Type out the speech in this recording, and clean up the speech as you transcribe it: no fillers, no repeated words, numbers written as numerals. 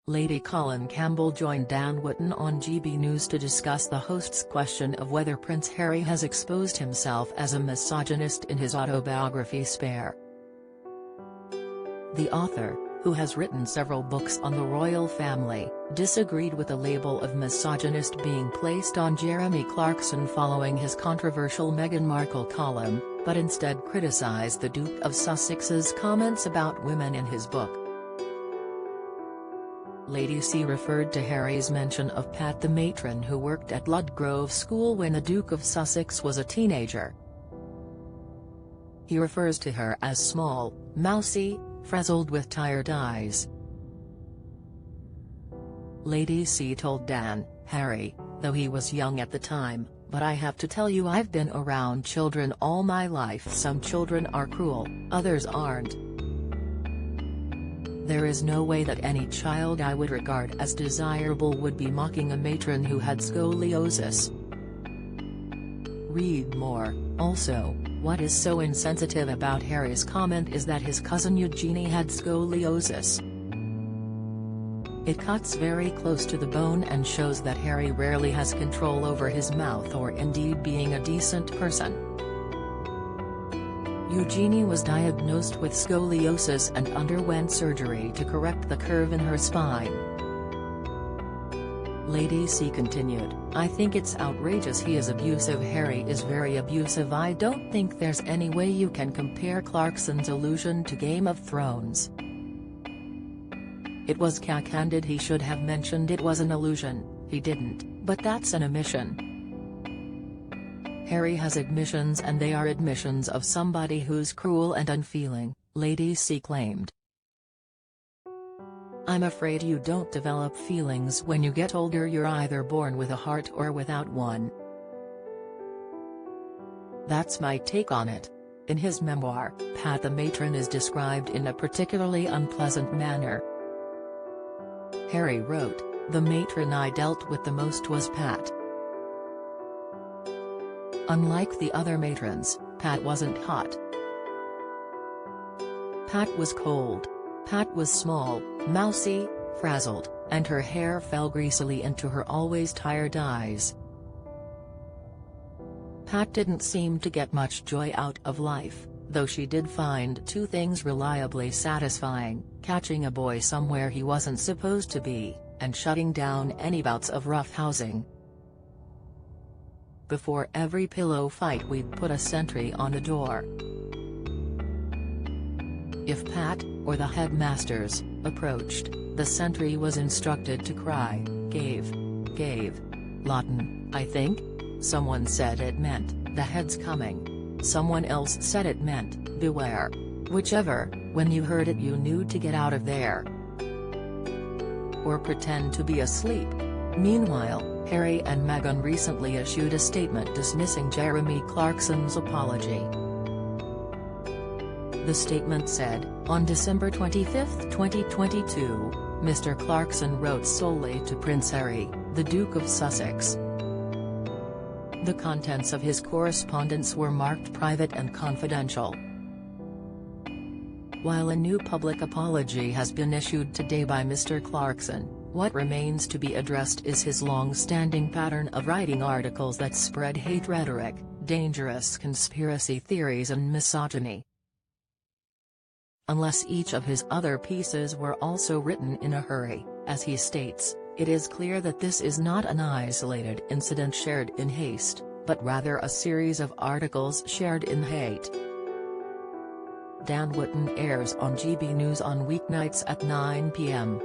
Lady Colin Campbell joined Dan Wootton on GB News to discuss the host's question of whether Prince Harry has exposed himself as a misogynist in his autobiography Spare. The author, who has written several books on the royal family, disagreed with the label of misogynist being placed on Jeremy Clarkson following his controversial Meghan Markle column, but instead criticized the Duke of Sussex's comments about women in his book. Lady C referred to Harry's mention of Pat the matron who worked at Ludgrove School when the Duke of Sussex was a teenager. He refers to her as small, mousy, frazzled with tired eyes. Lady C told Dan, "Harry, though he was young at the time, but I have to tell you I've been around children all my life. Some children are cruel, others aren't. There is no way that any child I would regard as desirable would be mocking a matron who had scoliosis." Read more. Also, what is so insensitive about Harry's comment is that his cousin Eugenie had scoliosis. It cuts very close to the bone and shows that Harry rarely has control over his mouth or indeed being a decent person. Eugenie was diagnosed with scoliosis and underwent surgery to correct the curve in her spine. Lady C continued, "I think it's outrageous he is abusive. Harry is very abusive. I don't think there's any way you can compare Clarkson's allusion to Game of Thrones. It was cack-handed. He should have mentioned it was an allusion, he didn't, but that's an admission. Harry has admissions and they are admissions of somebody who's cruel and unfeeling," Lady C claimed. "I'm afraid you don't develop feelings when you get older. You're either born with a heart or without one. That's my take on it." In his memoir, Pat the matron is described in a particularly unpleasant manner. Harry wrote, "The matron I dealt with the most was Pat. Unlike the other matrons, Pat wasn't hot. Pat was cold. Pat was small, mousy, frazzled, and her hair fell greasily into her always tired eyes. Pat didn't seem to get much joy out of life, though she did find two things reliably satisfying: catching a boy somewhere he wasn't supposed to be, and shutting down any bouts of roughhousing. Before every pillow fight we'd put a sentry on the door. If Pat, or the headmasters, approached, the sentry was instructed to cry, 'Gave. Lawton, I think?' Someone said it meant, 'The head's coming.' Someone else said it meant, 'Beware.' Whichever, when you heard it you knew to get out of there. Or pretend to be asleep." Meanwhile, Harry and Meghan recently issued a statement dismissing Jeremy Clarkson's apology. The statement said, "On December 25, 2022, Mr. Clarkson wrote solely to Prince Harry, the Duke of Sussex. The contents of his correspondence were marked private and confidential." While a new public apology has been issued today by Mr. Clarkson, what remains to be addressed is his long-standing pattern of writing articles that spread hate rhetoric, dangerous conspiracy theories and misogyny. Unless each of his other pieces were also written in a hurry, as he states, it is clear that this is not an isolated incident shared in haste, but rather a series of articles shared in hate. Dan Wootton airs on GB News on weeknights at 9 p.m.